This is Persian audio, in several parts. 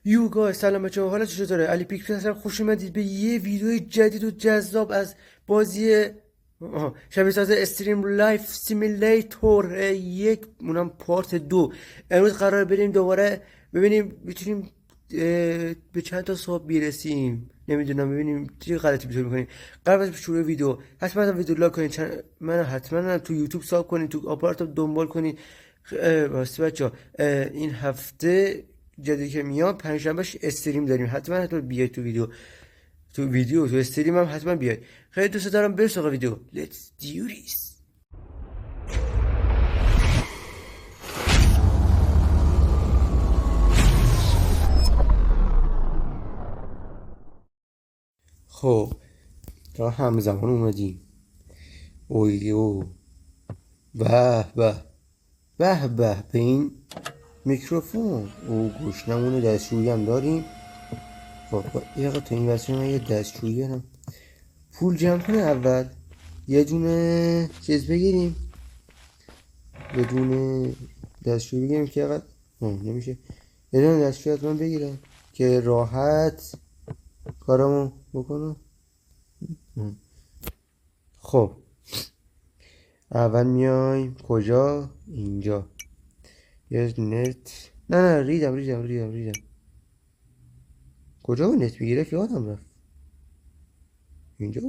یوگا سلام بچه‌ها، حالا چطوره؟ علی پیکسل هستم. خوش اومدید به یه ویدیو جدید و جذاب از بازی شبیه ساز استریم لایف سیمیلیتور یک، اونم پارت 2. امروز قرار بریم دوباره ببینیم میتونیم به چند تا صاحب برسیم. نمیدونم، ببینیم چه غلطی میتونیم کنیم. قبل از شروع ویدیو حتما ویدیو لایک کنید، من حتما تو یوتیوب ساب کنید، تو آپارات دنبال کنید. واسه بچه این هفته جدید که میام پنجشنبهش استریم داریم، حتما بیاید تو استریم هم حتما بیاید. خیلی دوست دارم. بریم سراغ ویدیو. Let's do this. خب تا همزمان اومدیم. اویو، به به به به این میکروفون او گوشنمون دستشویی هم داریم. خب یه دقیقه تو این وسیله من یه دستشویی هم پول جمع کنه. اول یه دونه چیز بگیریم، یه دونه دستشویی بگیریم که اقل نمیشه. یه دونه دستشویی از من بگیرم که راحت کارمو بکنم. خب اول میایم کجا؟ اینجا یه نت. نه ریدم. کجا بود نت میگیره که یادم رفت. اینجا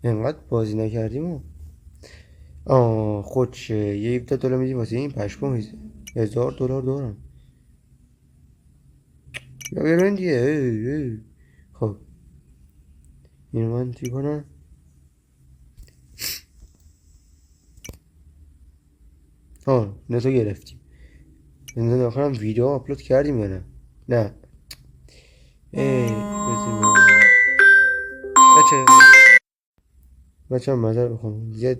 انقدر بازی نکردیم. خودشه یه $17 میدیم واسه این پشمام. $1000 دارم یا برن دیگه. خب اینو من چی کنم؟ نتو گرفتیم. این آخرم ویدیو آپلود کردیم یا نه؟ نه. بچه هم مذر بخوام، یه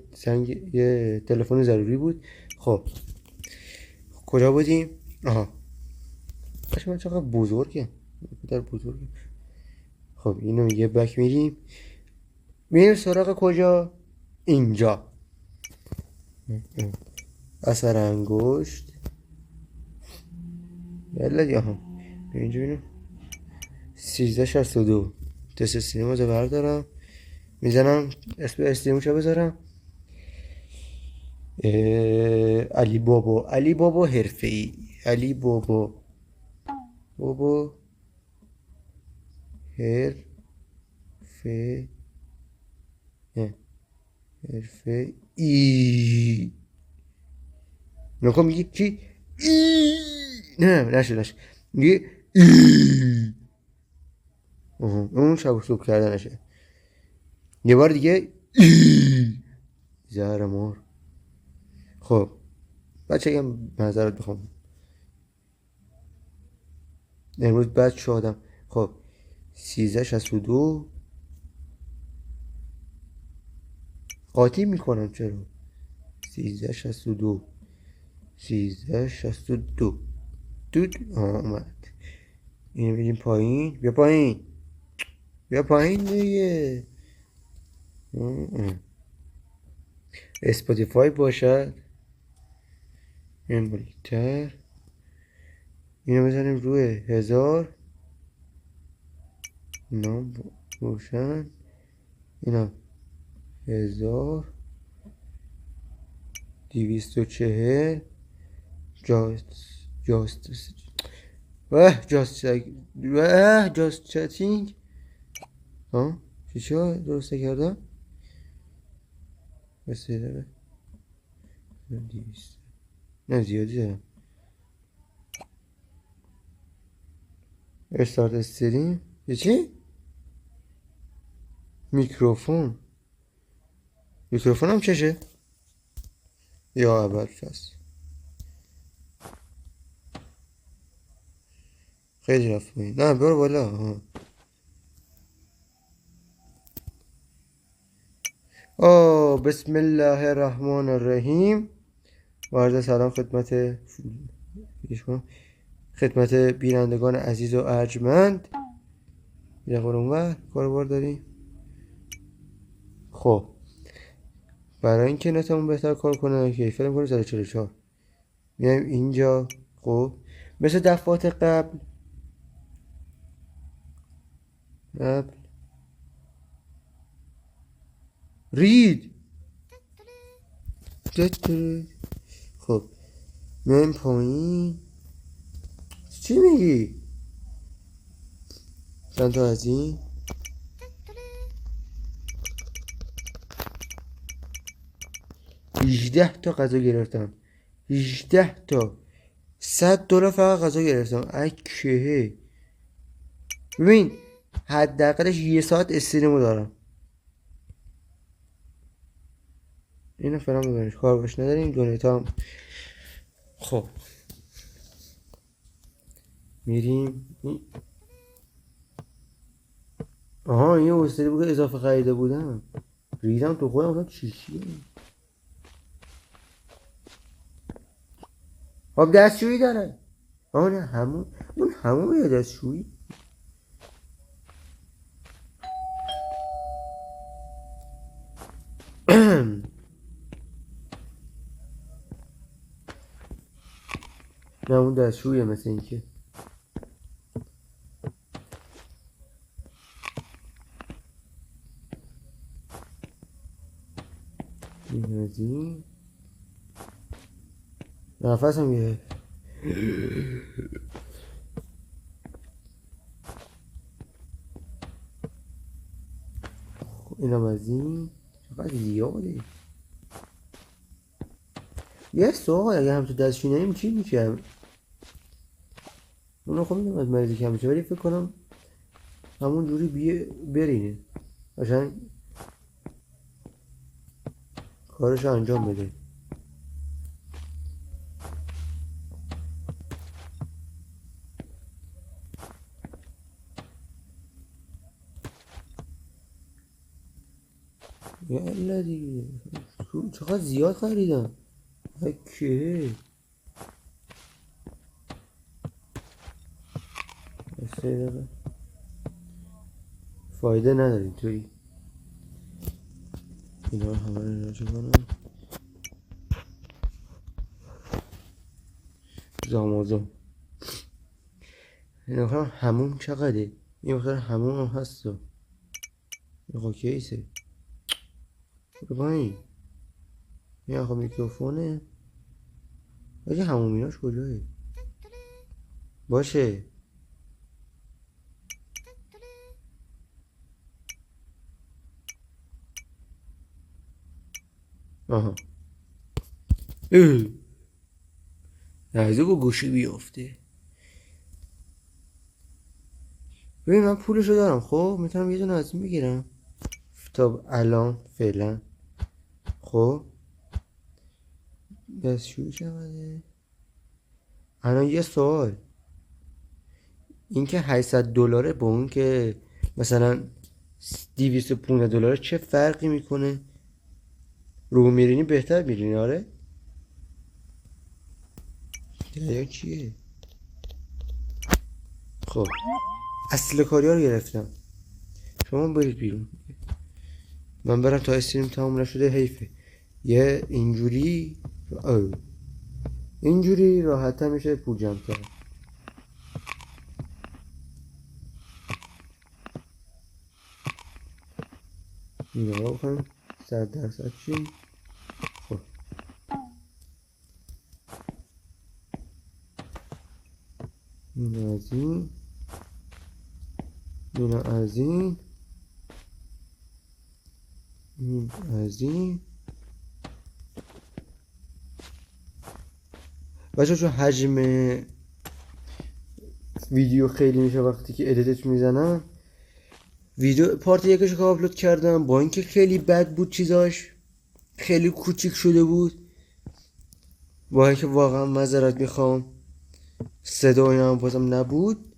تلفن ضروری بود. خب کجا بودیم؟ بچه من چقدر بزرگه، در بزرگه. خب اینو یه بک میریم سراغ کجا؟ اینجا. اثر انگشت یلا دیگه. اینجا بینیم 1362 تست سینما رو بردارم، میزنم اسم استریموشو بذارم. علی بابا حرفه‌ای. علی بابا حرفه ای. نکن میگی چی؟ ای. نه نشد میگی ای. اون شب صبح کردنشه. یه بار دیگه ای. زهر مار. خب بچه هم معذرت بخوام، امروز بد شدم. خب 1362 قاطی میکنم چرا؟ 1362 دود اومد. اینو میدیم پایین. بیا پایین دیگه. اسپاتیفای باشد این بلیتر. اینو بزنیم روی 1000. اینا روشن. اینا 1240. جاست چتینگ. چی شد؟ درسته کردم؟ بسیاره 200. نه زیادی دارم. استارت استریم. یه چی؟ میکروفون هم چشه؟ یا اول فست خیلی رفت پایین. نه برو بالا. بسم الله الرحمن الرحیم. و عرض سلام خدمت بینندگان عزیز و ارجمند. یه قرون کاربار داریم. خب برای اینکه نتمون بهتر کار کنه کیفر میکنیم 144 میایم اینجا. خب مثل دفعات قبل رید. خب من پایین. چی میگی؟ چند تا از این 18 تا غذا گرفتم. 18 تا $100 فقط غذا گرفتم. اکه ببین حداقلش 1 ساعت استریمو دارم. اینو فعلا ببینش کار باش نداریم. دونیتا هم خب میریم. آها این استری بود که اضافه خریده بودم. ریدم تو خودم گفتم چیه. خب دستشویی داره. آه نه همون اون همون یه دستشویی. نه اون دستشویه مثل این که این از این نفسم یه اینم از این چقدر زیاده. یه سوال اگه همچه دستشویی نیم چی میشه؟ اونو خب میدونم از مریضی کم میشه ولی فکر کنم همون جوری برینه عشان کارش انجام بده. یالا دیگه چقدر زیاد خریدم. اوکی فایده نداره اینطوری. اینا رو همه رو چه کنم زامازم. اینا کنم همون چقدره. این بخیر همون هم هست و این خب کیسه برو پایین. این آخه میکروفونه باشه. همون میناش کجاه باشه. آها نهیزه با گوشی بیافته. ببین من پولشو دارم خب میتونم یه دونه از این بگیرم تا الان فعلا. خب دستشویی چقدره الان؟ یه سوال این که $800 با اون که مثلا $215 چه فرقی میکنه؟ رو میرینی بهتر میرینی. آره یا چیه؟ خب اصل کاری ها رو گرفتم. شما برید بیرون من برم تا استریم تمام نشده. حیفه یه اینجوری راحت میشه پول جمع کرد. اینا رو بکنم 100% چی. خب این از این این از این این از این بچه چون حجم ویدیو خیلی میشه وقتی که ادیتش میزنم. ویدیو پارت یکش که آپلود کردم با اینکه خیلی بد بود چیزاش خیلی کوچیک شده بود با اینکه واقعا معذرت میخوام صدا اینا هم بازم نبود.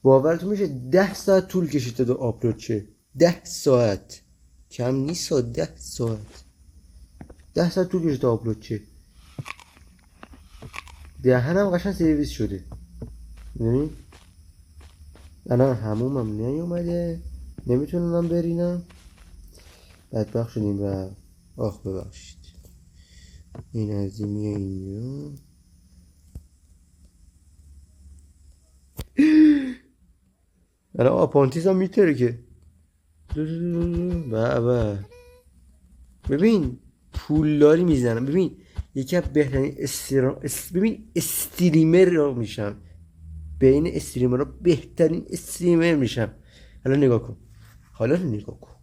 باورتون میشه 10 ساعت طول کشید تا آپلود شه. 10 ساعت کم نیست. 10 ساعت 10 ساعت طول کشید تا آپلود شه. دهنم قشنگ سرویس شده. میدونی الان همومم نیومده نمیتونم برینم. بدبخت شدیم و آخ ببخشید. این از این میه اینجا الان آپانتیز هم میتره که بابا ببین پولداری میزنم. ببین یکی از بهترین ببین استریمر رو میشم، بین استریمر رو بهترین استریمر میشم. حالا نگاه کن، حالا نگاه کن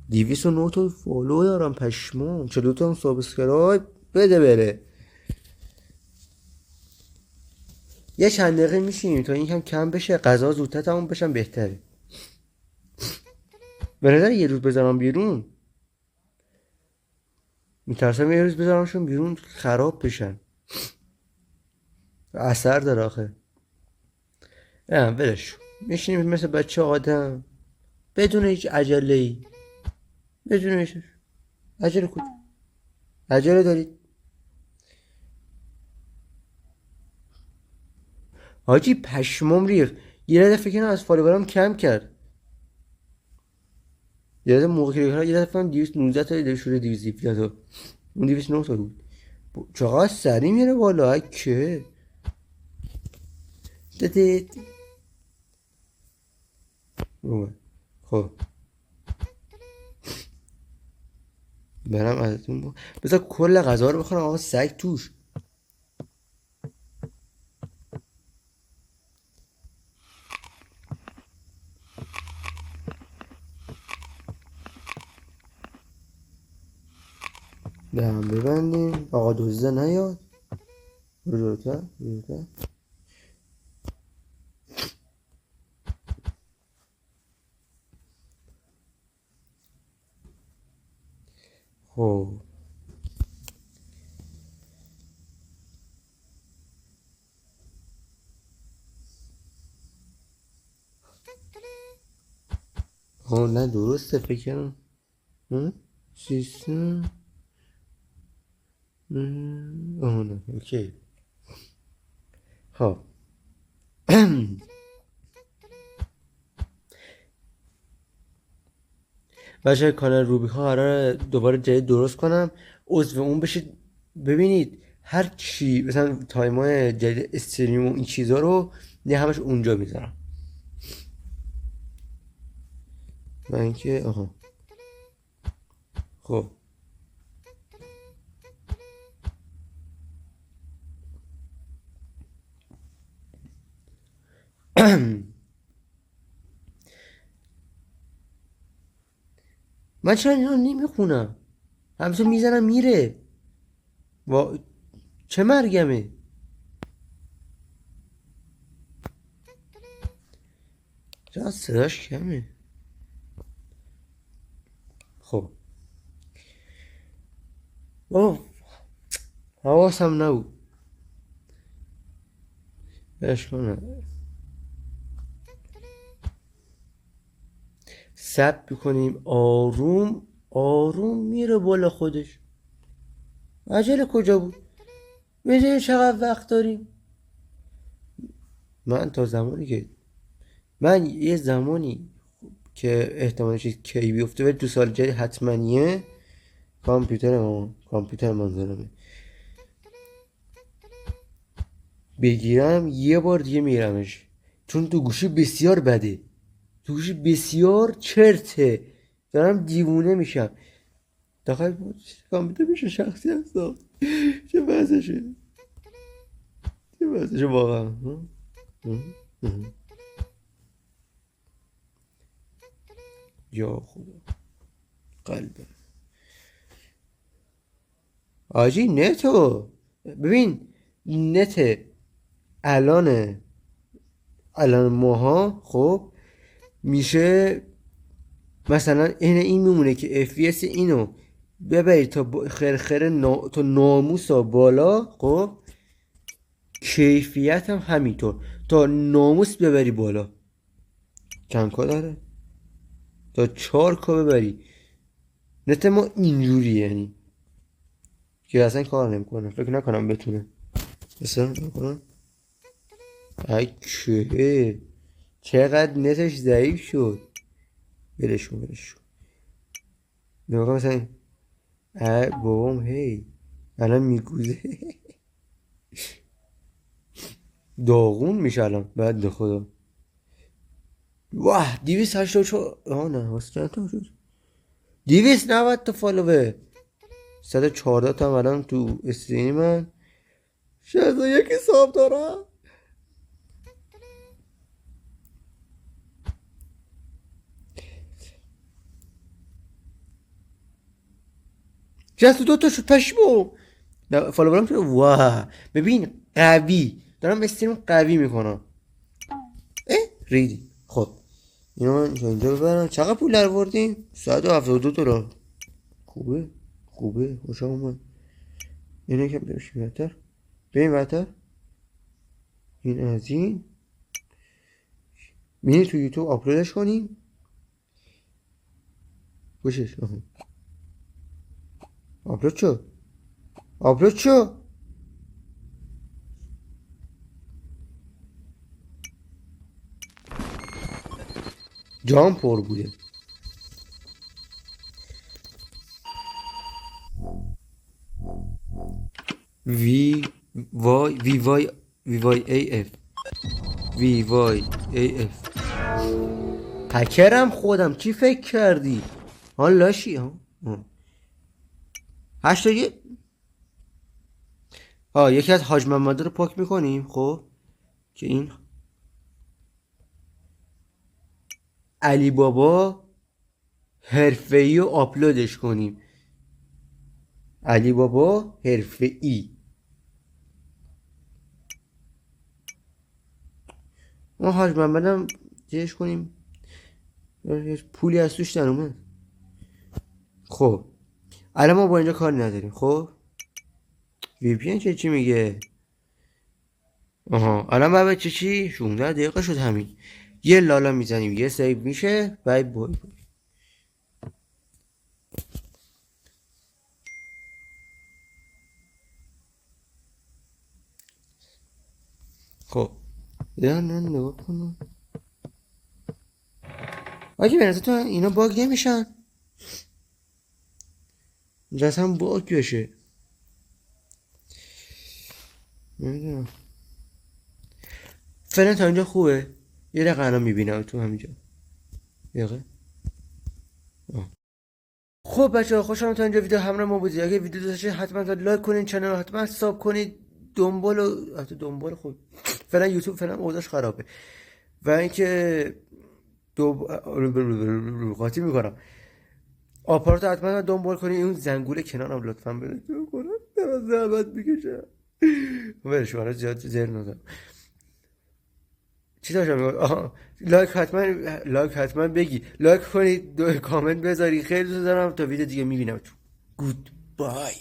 209 تا فالو دارم پشمام، 42 تا هم سابسکرایب. بده بره یه چند دقیقه میشینیم تا این کم بشه، غذا زودتر تموم بشم بهتره. به نظر یه روز بذارم بیرون، میترسم یه روز بذارمشون بیرون خراب بشن، اثر داره آخه. نه ولش، میشینیم مثل بچه آدم بدون هیچ عجله ای، بدون هیچ عجله. کن عجله دارید حاجی؟ پشمام ریخت یه دفعه فکر کنم از فالوورام کم کرد. یه دفعه موقع که یه دفعه 219 تا دیده شده 217 تا، اون 209 تا بود. چقدر سریع میره بالا که دیدید. خب برم ازتون بذار کل غذا رو بخورم آقا سگ توش. دهم ببندیم آقا دوزده نیاد. برو جلوتر. خب نه درسته فکر کنم سیستم. نه اوکی. خب بچه کانال روبی ها قراره دوباره جدید درست کنم، عضو اون بشید ببینید هر چی مثلا تایمای جدید استریم و این چیزا رو نه همش اونجا میذارم. من اینکه خب من چرا اینا نمیخونم؟ همینطور میزنم میره. چه مرگمه؟ چرا صداش کمه؟ خب حواسم نبود. بهش کنم ثبت بکنیم آروم آروم میره بالا خودش. عجله کجا بود؟ میدونی چقدر وقت داریم؟ من تا زمانی که یه زمانی که احتمالش کی بیفته ولی تو سال جدید حتمانیه کامپیوتر منظورمه بگیرم یه بار دیگه میرمش، چون تو گوشی بسیار بده، تو گوشی بسیار چرته، دارم دیوونه میشم. داخل کامپیوتر میشه شخصی هستا. چه وضعشه واقعا. یا خدا قلبه آجی نتو ببین. نت الان ماها خب میشه مثلا این میمونه که FPS اینو ببری تا تا ناموسا بالا. خب کیفیت هم همینطور تا ناموس ببری بالا. چند کا داره؟ تا 4K ببری. نت ما اینجوری یعنی که اصلا کار نمیکنه. فکر نکنم بتونه اصلا نکنم. ای که چقدر نتش ضعیف شد. برش کن نگاه مثلا ای بابام هی الان میگوزه. داغون میشه الان بعد خدا. واه 284 نه واسه چند تا شد 290 تا فالوور 114 تا الان تو استریم من 61 حساب دارم 62 تا شد پشمو فالوورم شد واه ببین قوی دارم استریم قوی میکنم ریدی خب اینو من اینجا ببرم چقدر پول در بردیم 172 دلار خوبه خوبه خوشم اومد اینو یکم بشیم بهتر بریم بهتر این از این میری تو یوتیوب آپلودش کنیم گوشش آپلود شو آپلود شو جام پر بوده وی وای ای اف هکرم خودم چی فکر کردی ها لاشی ها 81 یکی از حاج محمد رو پاک میکنیم خب که این علی بابا حرفه‌ای رو آپلودش کنیم علی بابا حرفه‌ای ما حاج محمدم چیش کنیم پولی از توش در اومد خب الان ما با اینجا کاری نداریم خب وی پی ان چی میگه الان باید چی 16 دقیقه شد همین یه لالا میزنیم یه سیو میشه بای بای خب نه نگاه کنم آجی به نظر تو اینا باگ نمیشن اینجا هم باگ بشه نمیدونم فعلا تا اینجا خوبه یه دقیقه الان میبینم تو همینجا دقیقه خب بچه‌ها خوشحالم تا اینجا ویدیو همراه ما بودید اگه ویدیو دوست داشتید حتما لایک کنین چنل رو حتما ساب کنید دنبال خود فعلا یوتیوب فعلا اوضاعش خرابه و اینکه قاطی میکنم آپارات حتما دنبال کنید اون زنگوله کنارم لطفا بده کنم زحمت میکشم برش کنم زیاد زر ندارم چی داشتم میگم لایک حتما بگی لایک کنید کامنت بذاری خیلی دوست دارم تا ویدیو دیگه میبینم گود بای